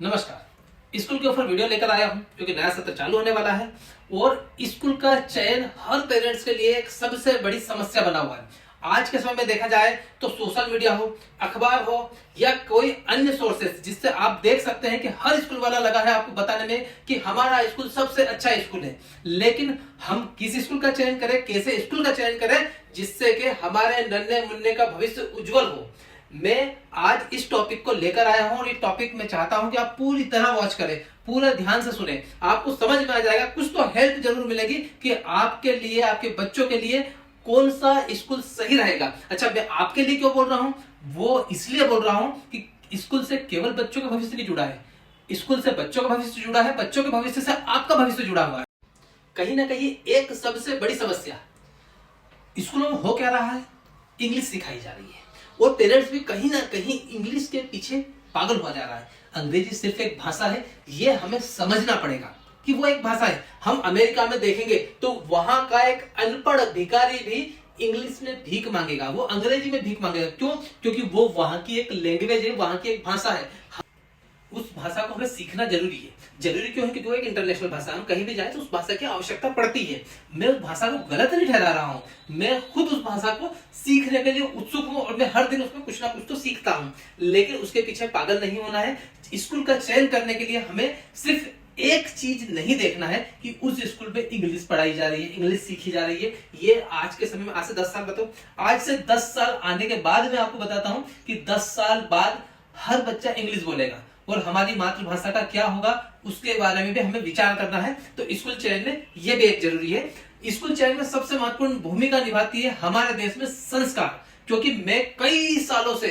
नमस्कार। स्कूल के ऊपर वीडियो लेकर आया हूं क्योंकि नया सत्र चालू होने वाला है और स्कूल का चयन हर पेरेंट्स के लिए एक सबसे बड़ी समस्या बना हुआ है। आज के समय में देखा जाए तो सोशल मीडिया हो, अखबार हो या कोई अन्य सोर्सेस जिससे आप देख सकते हैं कि हर स्कूल वाला लगा है आपको बताने में कि हमारा स्कूल सबसे अच्छा स्कूल है। लेकिन हम किस स्कूल का चयन करें, कैसे स्कूल का चयन करें जिससे कि हमारे नन्हे मुन्ने का भविष्य उज्जवल हो। मैं आज इस टॉपिक को लेकर आया हूं और ये टॉपिक मैं चाहता हूं कि आप पूरी तरह वॉच करें, पूरा ध्यान से सुने। आपको समझ में आ जाएगा, कुछ तो हेल्प जरूर मिलेगी कि आपके लिए, आपके बच्चों के लिए कौन सा स्कूल सही रहेगा। अच्छा, मैं आपके लिए क्यों बोल रहा हूं? वो इसलिए बोल रहा हूं कि स्कूल से केवल बच्चों का भविष्य नहीं जुड़ा है, स्कूल से बच्चों का भविष्य जुड़ा है, बच्चों के भविष्य से आपका भविष्य जुड़ा हुआ है। कहीं ना कहीं एक सबसे बड़ी समस्या स्कूलों में हो क्या रहा है, इंग्लिश सिखाई जा रही है और पेरेंट्स भी कहीं ना कहीं इंग्लिश के पीछे पागल हो जा रहा है। अंग्रेजी सिर्फ एक भाषा है, ये हमें समझना पड़ेगा कि वो एक भाषा है। हम अमेरिका में देखेंगे तो वहां का एक अनपढ़ भिखारी भी इंग्लिश में भीख मांगेगा, वो अंग्रेजी में भीख मांगेगा। क्यों? क्योंकि वो वहां की एक लैंग्वेज है, वहां की एक भाषा है। उस भाषा को हमें सीखना जरूरी है। जरूरी क्यों है? क्योंकि वो एक इंटरनेशनल भाषा है, हम कहीं भी जाए तो उस भाषा की आवश्यकता पड़ती है। मैं उस भाषा को गलत नहीं ठहरा रहा हूं, मैं खुद उस भाषा को सीखने के लिए उत्सुक हूं और मैं हर दिन उसमें कुछ ना कुछ तो सीखता हूं। लेकिन उसके पीछे पागल नहीं होना है। स्कूल का चयन करने के लिए हमें सिर्फ एक चीज नहीं देखना है कि उस स्कूल में इंग्लिश पढ़ाई जा रही है, इंग्लिश सीखी जा रही है। ये आज के समय में, आज से 10 साल बताओ, आज से 10 साल आने के बाद मैं आपको बताता हूं कि 10 साल बाद हर बच्चा इंग्लिश बोलेगा और हमारी मातृभाषा का क्या होगा उसके बारे में भी हमें विचार करना है। तो स्कूल चयन में यह भी एक जरूरी है। स्कूल चयन में सबसे महत्वपूर्ण भूमिका निभाती है हमारे देश में संस्कार। क्योंकि मैं कई सालों से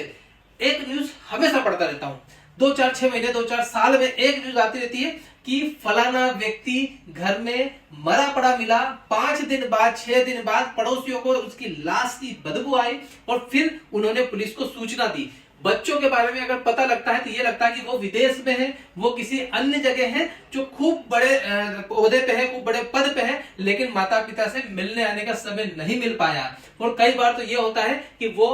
एक न्यूज हमेशा पढ़ता रहता हूं, 2-4-6 महीने, 2-4 साल में एक न्यूज आती रहती है कि फलाना व्यक्ति घर में मरा पड़ा मिला, 5 दिन बाद, 6 दिन बाद पड़ोसियों को उसकी लाश की बदबू आई और फिर उन्होंने पुलिस को सूचना दी। बच्चों के बारे में अगर पता लगता है तो ये लगता है कि वो विदेश में है, वो किसी अन्य जगह है जो खूब बड़े ओहदे पे है, खूब बड़े पद पे है, लेकिन माता पिता से मिलने आने का समय नहीं मिल पाया। और कई बार तो ये होता है कि वो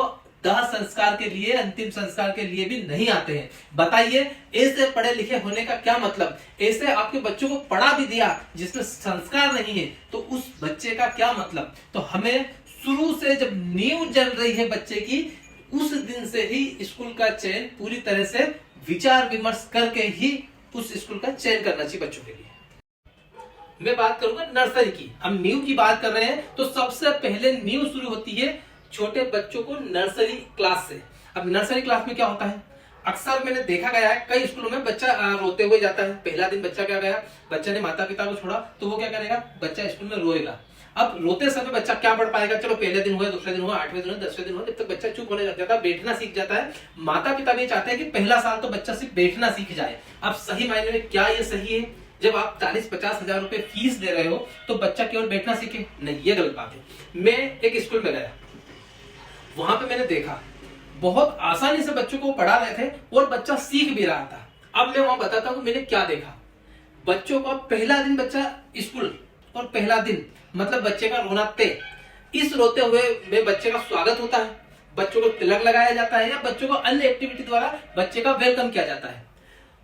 दाह संस्कार के लिए, अंतिम संस्कार के लिए भी नहीं आते हैं। बताइए, ऐसे पढ़े लिखे होने का क्या मतलब? ऐसे आपके बच्चों को पढ़ा भी दिया जिसमें संस्कार नहीं है तो उस बच्चे का क्या मतलब? तो हमें शुरू से जब नींव जल रही है बच्चे की, उस दिन से ही स्कूल का चयन पूरी तरह से विचार विमर्श करके ही उस स्कूल का चयन करना चाहिए बच्चों के लिए। मैं बात करूंगा नर्सरी की। हम नींव की बात कर रहे हैं तो सबसे पहले नींव शुरू होती है छोटे बच्चों को नर्सरी क्लास से। अब नर्सरी क्लास में क्या होता है, अक्सर मैंने देखा गया है कई स्कूलों में बच्चा रोते हुए जाता है। पहला दिन बच्चा क्या गया, बच्चे ने माता पिता को छोड़ा तो वो क्या करेगा, बच्चा स्कूल में रोएगा। अब रोते समय बच्चा क्या पढ़ पाएगा? चलो पहले दिन हुआ, दूसरे दिन हुआ, 8वें दिन हुआ, 10वें दिन हुआ, जब तक बच्चा चुप होने लग जाता है, बैठना सीख जाता है। माता पिता भी चाहते हैं कि पहला साल तो बच्चा सिर्फ बैठना सीख जाए। अब सही मायने में क्या ये सही है? जब आप 40-50 हजार रुपए फीस दे रहे हो तो बच्चा केवल बैठना सीखे? नहीं, ये गलत बात है। मैं एक स्कूल में गया, वहां पे मैंने देखा बहुत आसानी से बच्चों को पढ़ा रहे थे और बच्चा सीख भी रहा था। अब मैं वहां बताता हूं मैंने क्या देखा। बच्चों का पहला दिन बच्चा स्कूल और पहला दिन मतलब बच्चे का रोना तय। इस रोते हुए में बच्चे का स्वागत होता है, बच्चों को तिलक लगाया जाता है या बच्चों को अन्य एक्टिविटी द्वारा बच्चे का वेलकम किया जाता है।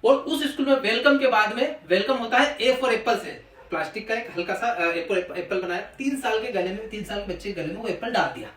और उस स्कूल में वेलकम के बाद में वेलकम होता है ए फॉर एप्पल से। प्लास्टिक का एक हल्का सा एप्पल बनाया, 3 साल के गले में, 3 साल के बच्चे के गले में वो एप्पल डाल दिया।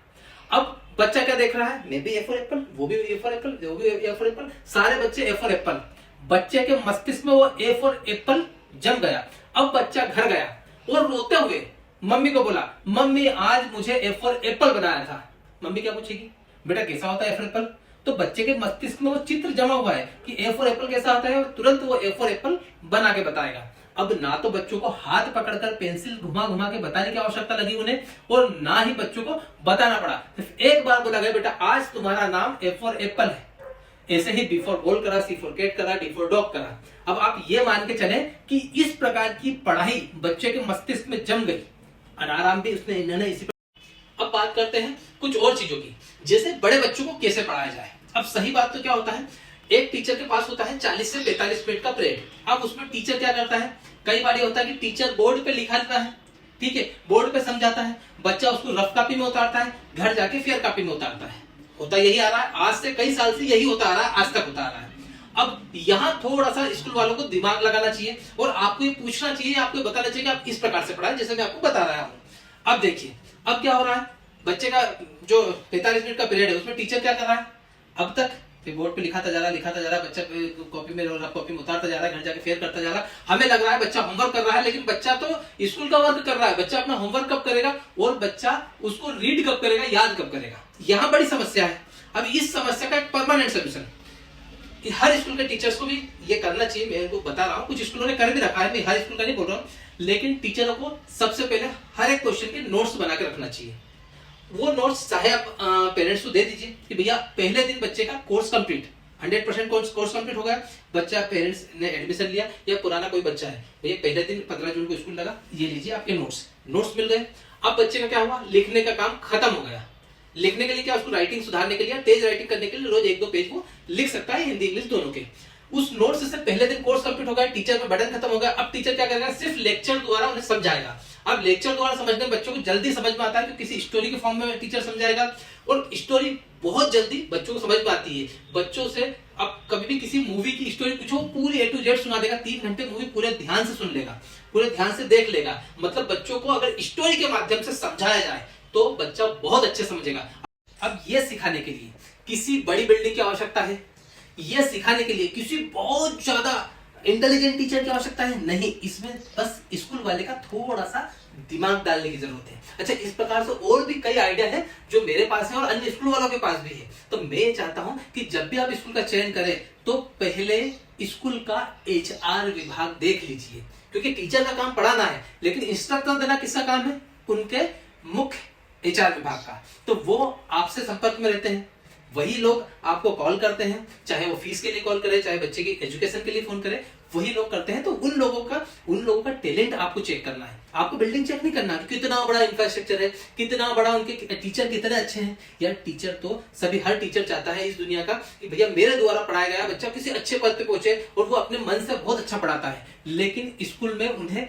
अब बच्चा क्या देख रहा है, मैं भी ए फॉर एप्पल, वो भी ए फॉर एप्पल, वो भी ए फॉर एप्पल, सारे बच्चे ए फॉर एप्पल। बच्चे के मस्तिष्क में वो ए फॉर एप्पल जम गया। अब बच्चा घर गया और रोते हुए मम्मी को बोला, मम्मी आज मुझे ए फॉर एप्पल बनाया था। मम्मी क्या पूछेगी, बेटा कैसा होता है ए फॉर एप्पल? तो बच्चे के मस्तिष्क में वो चित्र जमा हुआ है कि ए फॉर एप्पल कैसा होता है, तुरंत वो ए फॉर एप्पल बना के बताएगा। अब ना तो बच्चों को हाथ पकड़कर पेंसिल घुमा घुमा के बताने की आवश्यकता लगी उन्हें और ना ही बच्चों को बताना पड़ा। सिर्फ एक बार बोला गया, बेटा आज तुम्हारा नाम ए फॉर एप्पल है। ऐसे ही बी फॉर बॉल करा, सी फॉर कैट करा, डी फॉर डॉग करा। अब आप ये मान के चले कि इस प्रकार की पढ़ाई बच्चे के मस्तिष्क में जम गई। अनाराम भी उसने इन्होंने इसी पर। अब बात करते हैं कुछ और चीजों की, जैसे बड़े बच्चों को कैसे पढ़ाया जाए। अब सही बात तो क्या होता है, एक टीचर के पास होता है 40 से 45 मिनट का पीरियड। अब उसमें टीचर क्या करता है, कई बार होता है कि टीचर बोर्ड पे लिखा रहता है, ठीक है, बोर्ड पे समझाता है, बच्चा उसको रफ कॉपी में उतारता है, घर जाके फेयर कॉपी में उतारता है। होता यही आ रहा है, आज से कई साल से यही होता आ रहा है, आज तक होता आ रहा है। अब यहाँ थोड़ा सा स्कूल वालों को दिमाग लगाना चाहिए और आपको ये पूछना चाहिए, आपको बताना चाहिए कि आप इस प्रकार से पढ़ाएं जैसे मैं आपको बता रहा हूं। अब देखिए अब क्या हो रहा है, बच्चे का जो 45 मिनट का पीरियड है उसमें टीचर क्या कर रहा है, अब तक बोर्ड पे लिखाता जा रहा है, बच्चा कॉपी में कॉपी में उतारता जा रहा है, घर जाके फेयर करता जा रहा है। हमें लग रहा है बच्चा होमवर्क कर रहा है, लेकिन बच्चा तो स्कूल का वर्क कर रहा है। बच्चा अपना होमवर्क कब करेगा और बच्चा उसको रीड कब करेगा, याद कब करेगा, यहाँ बड़ी समस्या है। अब इस समस्या का एक परमानेंट सोल्यूशन हर स्कूल के टीचर्स को भी ये करना चाहिए। मैं इनको बता रहा हूँ, कुछ स्कूलों ने कर भी रखा है, मैं हर स्कूल का नहीं बोल रहा हूँ, लेकिन टीचरों को सबसे पहले हर एक क्वेश्चन के नोट्स बना के रखना चाहिए। वो नोट्स चाहे आप पेरेंट्स को दे दीजिए कि भैया पहले दिन बच्चे का कोर्स कंप्लीट 100% कोर्स कंप्लीट हो गया, बच्चा पेरेंट्स ने एडमिशन लिया या पुराना कोई बच्चा है, भैया पहले दिन 15 जून को स्कूल लगा, ये लीजिए आपके नोट्स मिल गए। अब बच्चे का क्या हुआ, लिखने का काम खत्म हो गया। लिखने के लिए क्या, उसको राइटिंग सुधारने के लिए, तेज राइटिंग करने के लिए रोज 1-2 पेज वो लिख सकता है, हिंदी इंग्लिश दोनों के। उस नोट्स से पहले दिन कोर्स कंप्लीट हो गया, टीचर पे बर्डन खत्म हो गया। अब टीचर क्या करेगा, सिर्फ लेक्चर द्वारा उन्हें समझाएगा। अब लेक्चर द्वारा समझने में बच्चों को जल्दी समझ में आता है, क्योंकि किसी स्टोरी के फॉर्म में टीचर समझाएगा और स्टोरी बहुत जल्दी बच्चों को समझ में आती है। बच्चों से अब कभी भी किसी मूवी की स्टोरी पूछो, पूरी A to Z सुना देगा, 3 घंटे मूवी पूरे ध्यान से सुन लेगा, पूरे ध्यान से देख लेगा। मतलब बच्चों को अगर स्टोरी के माध्यम से समझाया जाए तो बच्चा बहुत अच्छे समझेगा। अब ये सिखाने के लिए किसी बड़ी बिल्डिंग की आवश्यकता है, ये सिखाने के लिए किसी बहुत ज्यादा इंटेलिजेंट टीचर की आवश्यकता है नहीं, इसमें बस स्कूल वाले का थोड़ा सा दिमाग डालने की जरूरत है। अच्छा, इस प्रकार से और भी कई आइडिया है जो मेरे पास है और अन्य स्कूल वालों के पास भी है। तो मैं चाहता हूं कि जब भी आप स्कूल का चयन करें तो पहले स्कूल का HR विभाग देख लीजिए, क्योंकि टीचर का काम पढ़ाना है, लेकिन इंस्ट्रक्टर देना किसका काम है, उनके मुख्य HR विभाग का। तो वो आपसे संपर्क में रहते हैं, वही लोग आपको कॉल करते हैं, चाहे वो फीस के लिए कॉल करे, चाहे बच्चे की एजुकेशन के लिए फोन करे, वही लोग करते हैं। तो उन लोगों का टैलेंट आपको चेक करना है। आपको बिल्डिंग चेक नहीं करना कि कितना बड़ा इंफ्रास्ट्रक्चर है, कितना बड़ा उनके टीचर कितने अच्छे हैं। यार टीचर तो हर टीचर चाहता है इस दुनिया का कि भैया मेरे द्वारा पढ़ाया गया बच्चा किसी अच्छे पद पे पहुंचे और वो अपने मन से बहुत अच्छा पढ़ाता है। लेकिन स्कूल में उन्हें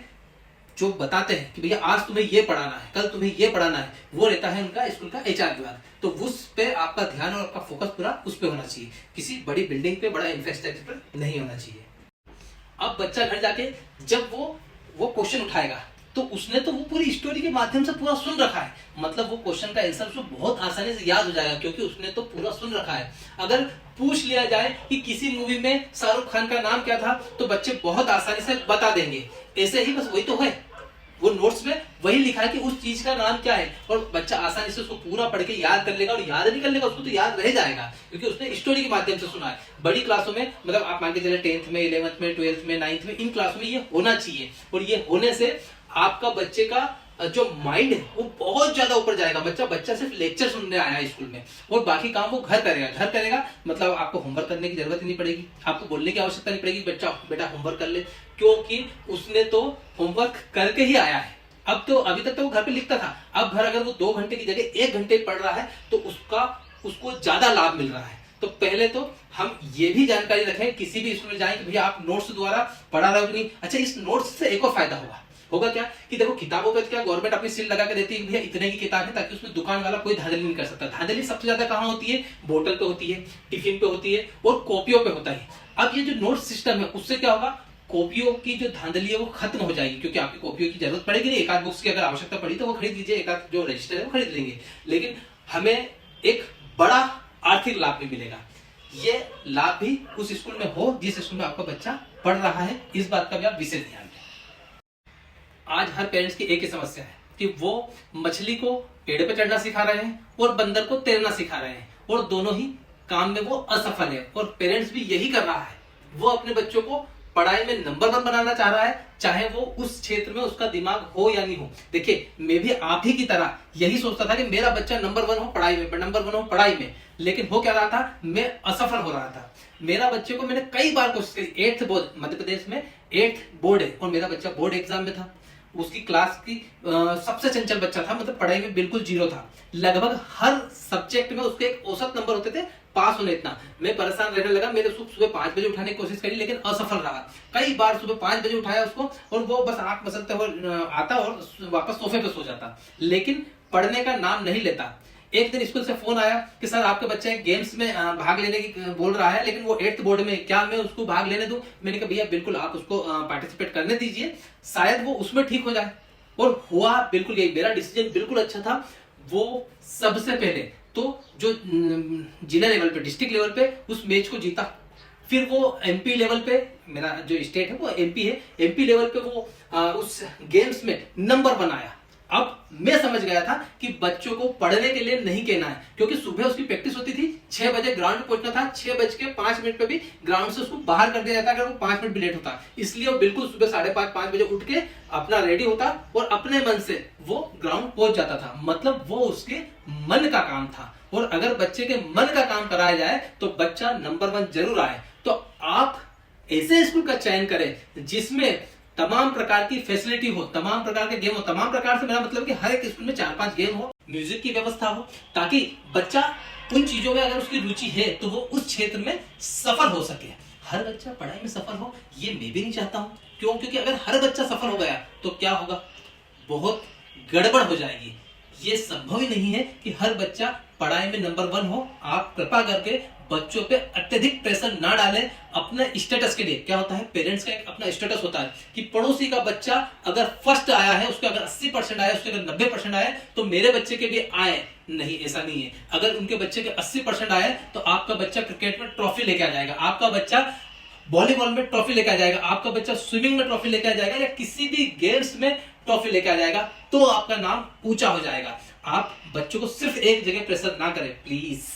जो बताते हैं कि भैया आज तुम्हें ये पढ़ाना है, कल तुम्हें ये पढ़ाना है, वो रहता है उनका स्कूल का HR विभाग। तो उस पे आपका ध्यान और आपका फोकस पूरा उस पे होना चाहिए, किसी बड़ी बिल्डिंग पे, बड़ा इंफ्रास्ट्रक्चर पे नहीं होना चाहिए। अब बच्चा घर जाके जब वो क्वेश्चन उठाएगा तो उसने तो वो पूरी स्टोरी के माध्यम से पूरा सुन रखा है, मतलब वो क्वेश्चन का आंसर उसको बहुत आसानी से याद हो जाएगा, क्योंकि उसने तो पूरा सुन रखा है। अगर पूछ लिया जाए कि किसी मूवी में शाहरुख खान का नाम क्या था तो बच्चे बहुत आसानी से बता देंगे। ऐसे ही बस वही तो है, वो नोट्स में वही लिखा है कि उस चीज का नाम क्या है, और बच्चा आसानी से उसको पूरा पढ़ के याद कर लेगा, और याद नहीं कर लेगा उसको तो याद रह जाएगा, क्योंकि उसने स्टोरी के माध्यम से सुना है। बड़ी क्लासों में, मतलब आप मान के चले 10th में, 11th में, 12th में, 9th में, इन क्लासों में ये होना चाहिए। और ये होने से आपका बच्चे का जो माइंड है वो बहुत ज्यादा ऊपर जाएगा। बच्चा सिर्फ लेक्चर सुनने आया है स्कूल में, और बाकी काम वो घर करेगा। मतलब आपको होमवर्क करने की जरूरत ही नहीं पड़ेगी, आपको बोलने की आवश्यकता नहीं पड़ेगी बच्चा बेटा होमवर्क कर ले, क्योंकि उसने तो होमवर्क करके ही आया है। अब तो अभी तक तो वो घर पे लिखता था, अब घर अगर वो 2 घंटे की जगह 1 घंटे पढ़ रहा है तो उसको ज्यादा लाभ मिल रहा है। तो पहले तो हम ये भी जानकारी रखें किसी भी स्कूल में जाएं कि भैया आप नोट्स द्वारा पढ़ा रहे हो कि नहीं। अच्छा, इस नोट्स से एक और फायदा होगा क्या कि देखो किताबों पे क्या गवर्नमेंट अपनी सील लगा के देती है कि भैया इतने की किताब है, ताकि उसमें दुकान वाला कोई धांधली नहीं कर सकता। धांधली सबसे ज्यादा कहाँ होती है, बोतल पे होती है, टिफिन पे होती है और कॉपियों पे होता है। अब ये जो नोट सिस्टम है उससे क्या होगा, कॉपियों की जो धांधली है वो खत्म हो जाएगी, क्योंकि आपकी कॉपियों की जरूरत पड़ेगी नहीं। एक आध बुक्स की अगर आवश्यकता पड़ी तो वो खरीद लीजिए, एक आध जो रजिस्टर है वो खरीद लेंगे, लेकिन हमें एक बड़ा आर्थिक लाभ भी मिलेगा। ये लाभ भी उस स्कूल में हो जिस स्कूल में आपका बच्चा पढ़ रहा है, इस बात का भी आप विशेष ध्यान दें। आज हर पेरेंट्स की एक ही समस्या है कि वो मछली को पेड़ पे चढ़ना सिखा रहे हैं और बंदर को तैरना सिखा रहे हैं, और दोनों ही काम में वो असफल है। और पेरेंट्स भी यही कर रहा है, वो अपने बच्चों को पढ़ाई में नंबर 1 बनाना चाह रहा है, चाहे वो उस क्षेत्र में उसका दिमाग हो या नहीं हो। देखिए, मैं भी आप ही की तरह यही सोचता था कि मेरा बच्चा नंबर 1 हो पढ़ाई में, नंबर 1 हो पढ़ाई में, लेकिन हो क्या रहा था, मैं असफल हो रहा था। मेरा बच्चे को मैंने कई बार कोशिश करी, 8th बोर्ड, मध्य प्रदेश में 8th बोर्ड है और मेरा बच्चा बोर्ड एग्जाम में था। उसकी क्लास की सबसे चंचल बच्चा था, मतलब पढ़ाई में बिल्कुल 0 था। लगभग हर सब्जेक्ट में उसके एक औसत नंबर होते थे पास होने इतना। मैं परेशान रहने लगा, मैंने सुबह 5 बजे उठाने की कोशिश करी लेकिन असफल रहा। कई बार सुबह 5 बजे उठाया उसको और वो बस आंख मसलते हुए आता और वापस सोफे पे सो जाता, लेकिन पढ़ने का नाम नहीं लेता। एक दिन स्कूल से फोन आया कि सर आपके बच्चे गेम्स में भाग लेने की बोल रहा है, लेकिन वो 8th बोर्ड में, क्या मैं उसको भाग लेने दूं? मैंने कहा भैया बिल्कुल आप उसको पार्टिसिपेट करने दीजिए, शायद वो उसमें ठीक हो जाए। और हुआ बिल्कुल यही, मेरा डिसीजन बिल्कुल अच्छा था। वो सबसे पहले तो जो जिला लेवल पे, डिस्ट्रिक्ट लेवल पे उस मैच को जीता, फिर वो एमपी लेवल पे, मेरा जो स्टेट है वो एमपी है, एमपी लेवल पे वो उस गेम्स में नंबर बनाया। अब मैं समझ गया था कि बच्चों को पढ़ने के लिए नहीं कहना है, क्योंकि सुबह उसकी प्रैक्टिस होती थी, 6 बजे ग्राउंड पहुंचना था, 6:05 पे भी ग्राउंड से उसको बाहर कर दिया जाता अगर वो 5 मिनट भी लेट होता। इसलिए वो बिल्कुल सुबह 5:30 बजे उठ के अपना रेडी होता और अपने मन से वो ग्राउंड पहुंच जाता था। मतलब वो उसके मन का काम था, और अगर बच्चे के मन का काम कराया जाए तो बच्चा नंबर 1 जरूर आए। तो आप ऐसे स्कूल का चयन करें जिसमें तमाम प्रकार की फैसिलिटी हो, तमाम प्रकार के गेम हो। तमाम प्रकार से मेरा मतलब कि हर एक स्कूल में 4-5 गेम हो, म्यूजिक की व्यवस्था हो, ताकि बच्चा उन चीजों में अगर उसकी रुचि है तो वो उस क्षेत्र में सफल हो सके। हर बच्चा पढ़ाई में सफल हो ये मैं भी नहीं चाहता हूं। क्यों? क्योंकि अगर हर बच्चा सफल हो गया तो क्या होगा, बहुत गड़बड़ हो जाएगी। ये संभव ही नहीं है कि हर बच्चा पढ़ाई में नंबर 1 हो। आप कृपा करके बच्चों पे अत्यधिक प्रेशर ना डालें अपने स्टेटस के लिए। क्या होता है, पेरेंट्स का एक अपना स्टेटस होता है कि पड़ोसी का बच्चा अगर फर्स्ट आया है, उसके अगर 80% आया, उसके अगर 90% आए तो मेरे बच्चे के भी आए। नहीं, ऐसा नहीं है। अगर उनके बच्चे के 80% आए तो आपका बच्चा क्रिकेट में ट्रॉफी लेके आ जाएगा, आपका बच्चा वॉलीबॉल में ट्रॉफी लेके आ जाएगा, आपका बच्चा स्विमिंग में ट्रॉफी लेके आ जाएगा, या किसी भी गेम्स में ट्रॉफी लेके आ जाएगा, तो आपका नाम ऊंचा हो जाएगा। आप बच्चों को सिर्फ एक जगह प्रेशर ना करें प्लीज।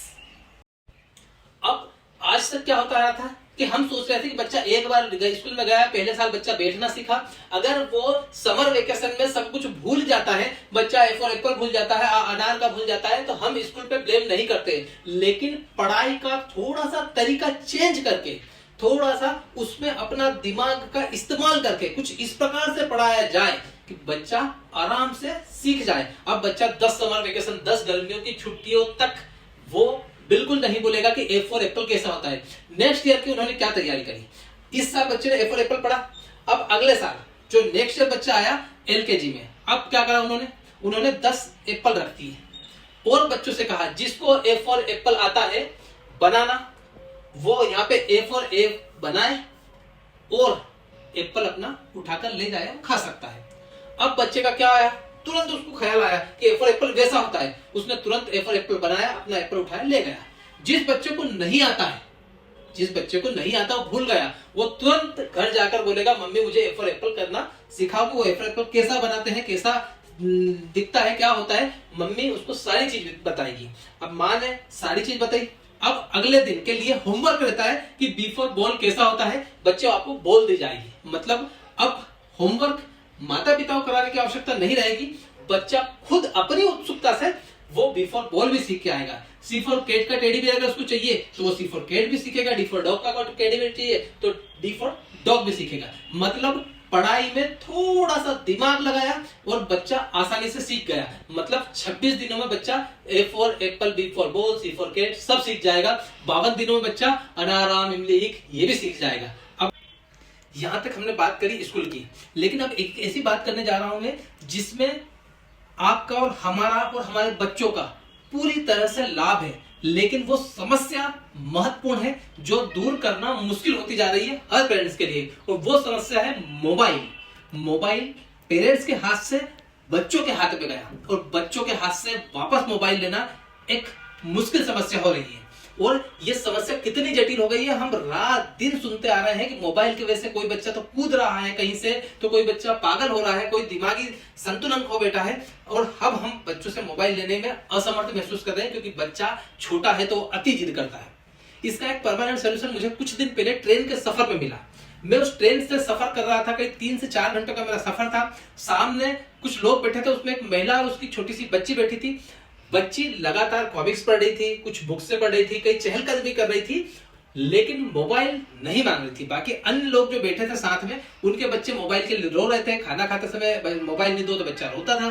अब आज तक क्या होता रहा था कि हम सोच रहे थे कि बच्चा एक बार स्कूल में गया, पहले साल बच्चा बैठना सीखा, अगर वो समर वेकेशन में सब कुछ भूल जाता है, बच्चा ए फॉर एप्पल भूल जाता है, अनार का भूल जाता है, तो हम स्कूल पे ब्लेम नहीं करते। लेकिन पढ़ाई का थोड़ा सा तरीका चेंज करके, थोड़ा सा उसमें अपना दिमाग का इस्तेमाल करके कुछ इस प्रकार से पढ़ाया जाए कि बच्चा आराम से सीख जाए। अब बच्चा 10 समर वेकेशन, 10 गर्मियों की छुट्टियों तक वो बिल्कुल नहीं बोलेगा कि ए फॉर एप्पल कैसा होता है। नेक्स्ट ईयर की उन्होंने क्या तैयारी करी, इस साल बच्चे ने ए फॉर एप्पल पढ़ा। अब अगले साल जो नेक्स्ट ईयर बच्चा आया एलकेजी में, अब क्या करा उन्होंने 10 एप्पल रख दिए और बच्चों से कहा जिसको ए फॉर एप्पल आता है बनाना, वो यहाँ पे ए फॉर ए बनाए और एप्पल अपना उठाकर ले जाए, खा सकता है। अब बच्चे का क्या आया, तुरंत उसको ख्याल आया कि ए फॉर एप्पल वैसा होता है, उसने तुरंत ए फॉर एप्पल बनाया, अपना एप्पल उठाया ले गया। जिस बच्चे को नहीं आता है, जिस बच्चे को नहीं आता वो भूल गया, वो तुरंत घर जाकर बोलेगा मम्मी मुझे ए फॉर एप्पल करना सिखाओ, वो ए फॉर एप्पल कैसा बनाते हैं, कैसा दिखता है, क्या होता है, मम्मी उसको सारी चीज बताएगी। अब माँ ने सारी चीज बताई। अब अगले दिन के लिए होमवर्क रहता है कि बी फॉर बॉल कैसा होता है, बच्चे आपको बॉल दी जाएगी। मतलब अब होमवर्क माता पिता को कराने की आवश्यकता नहीं रहेगी, बच्चा खुद अपनी उत्सुकता से वो बी फॉर बॉल भी सीख के आएगा। सी फॉर कैट का टेडी बियर अगर उसको चाहिए तो वो सी फॉर कैट भी सीखेगा, डी फॉर डॉग का टेडी बियर चाहिए तो डी फॉर डॉग भी सीखेगा। मतलब पढ़ाई में थोड़ा सा दिमाग लगाया और बच्चा आसानी से सीख गया। मतलब 26 दिनों में बच्चा A for apple, B for ball, C for cat सब सीख जाएगा। 52 दिनों में बच्चा अनाराम, इमली, ईख ये भी सीख जाएगा। अब यहां तक हमने बात करी स्कूल की, लेकिन अब एक ऐसी बात करने जा रहा हूं मैं जिसमें आपका और हमारे बच्चों का पूरी तरह से लाभ है, लेकिन वो समस्या महत्वपूर्ण है जो दूर करना मुश्किल होती जा रही है हर पेरेंट्स के लिए, और वो समस्या है मोबाइल। मोबाइल पेरेंट्स के हाथ से बच्चों के हाथ में गया और बच्चों के हाथ से वापस मोबाइल लेना एक मुश्किल समस्या हो रही है। और ये समस्या कितनी जटिल हो गई है, हम रात दिन सुनते आ रहे हैं कि मोबाइल की वजह से कोई बच्चा तो कूद रहा है कहीं से, तो कोई बच्चा पागल हो रहा है, कोई दिमागी संतुलन खो बैठा है। और अब हम बच्चों से मोबाइल लेने में असमर्थ महसूस कर रहे हैं क्योंकि बच्चा छोटा है तो अति जिद करता है। इसका एक परमानेंट सोल्यूशन मुझे कुछ दिन पहले ट्रेन के सफर में मिला। मैं उस ट्रेन से सफर कर रहा था, करीब 3 से 4 घंटे का मेरा सफर था। सामने कुछ लोग बैठे थे, उसमें एक महिला और उसकी छोटी सी बच्ची बैठी थी। बच्ची लगातार कॉमिक्स पढ़ रही थी, कुछ बुक्स से पढ़ रही थी, कई चहलकदमी कर रही थी, लेकिन मोबाइल नहीं मांग रही थी। बाकी अन्य लोग जो बैठे थे साथ में, उनके बच्चे मोबाइल के लिए रो रहे थे। खाना खाते समय मोबाइल नहीं दो तो बच्चा रोता था।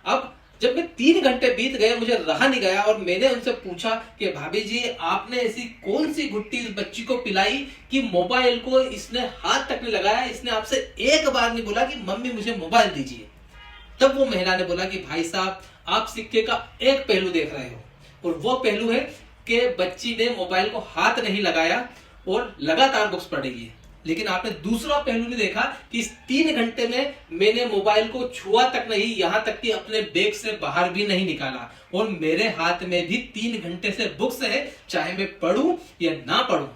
अब जब मैं 3 घंटे बीत गए, मुझे रहा नहीं गया और मैंने उनसे पूछा कि भाभी जी आपने ऐसी कौन सी गुट्टी इस बच्ची को पिलाई कि मोबाइल को इसने हाथ तक नहीं लगाया, इसने आपसे एक बार नहीं बोला कि मम्मी मुझे मोबाइल दीजिए। तब वो महिला ने बोला कि भाई साहब आप सिक्के का एक पहलू देख रहे हो। और वो पहलू है कि बच्ची ने मोबाइल को हाथ नहीं लगाया और लगातार बुक्स पढ़ रही है। लेकिन आपने दूसरा पहलू नहीं देखा कि इस 3 घंटे में मैंने मोबाइल को छुआ तक नहीं, यहां तक कि अपने बैग से बाहर भी नहीं निकाला, और मेरे हाथ में भी 3 घंटे से बुक्स है, चाहे मैं पढ़ूं या ना पढ़ूं।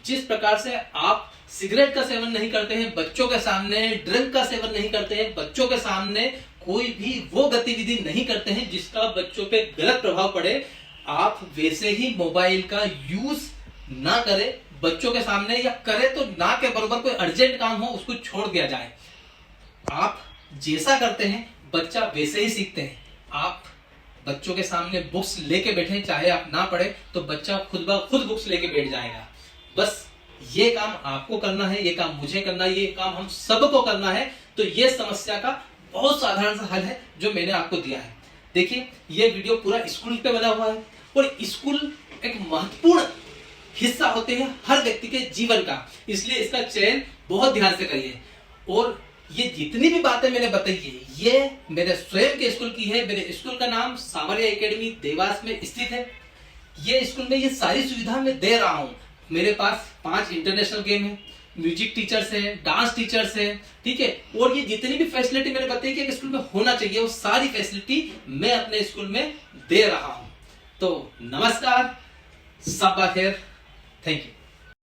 जिस प्रकार से आप सिगरेट का सेवन नहीं करते हैं बच्चों के सामने, ड्रग का सेवन नहीं करते हैं बच्चों के सामने, कोई भी वो गतिविधि नहीं करते हैं जिसका बच्चों पे गलत प्रभाव पड़े, आप वैसे ही मोबाइल का यूज ना करें बच्चों के सामने, या करे तो ना के बराबर। कोई अर्जेंट काम हो उसको छोड़ दिया जाए। आप जैसा करते हैं बच्चा वैसे ही सीखते हैं। आप बच्चों के सामने बुक्स लेके बैठे, चाहे आप ना पढ़े, तो बच्चा खुद ब खुद बुक्स लेके बैठ जाएगा। बस ये काम आपको करना है, ये काम मुझे करना है, ये काम हम सबको करना है। तो ये समस्या का बहुत साधारण सा हल है जो मैंने आपको दिया है। देखिए, ये वीडियो पूरा स्कूल पे बना हुआ है, और स्कूल एक महत्वपूर्ण हिस्सा होते हैं हर व्यक्ति के जीवन का, इसलिए इसका चयन बहुत ध्यान से करिए। और ये जितनी भी बातें मैंने बताई है, ये मेरे स्वयं के स्कूल की है। मेरे स्कूल का नाम सामरिया एकेडमी देवास में स्थित है। ये स्कूल में ये सारी सुविधा मैं दे रहा हूं। मेरे पास 5 इंटरनेशनल गेम है, म्यूजिक टीचर्स है, डांस टीचर्स है, ठीक है। और ये जितनी भी फैसिलिटी मैंने बताई कि स्कूल में होना चाहिए, वो सारी फैसिलिटी मैं अपने स्कूल में दे रहा हूं। तो नमस्कार, सब बखैर, थैंक यू।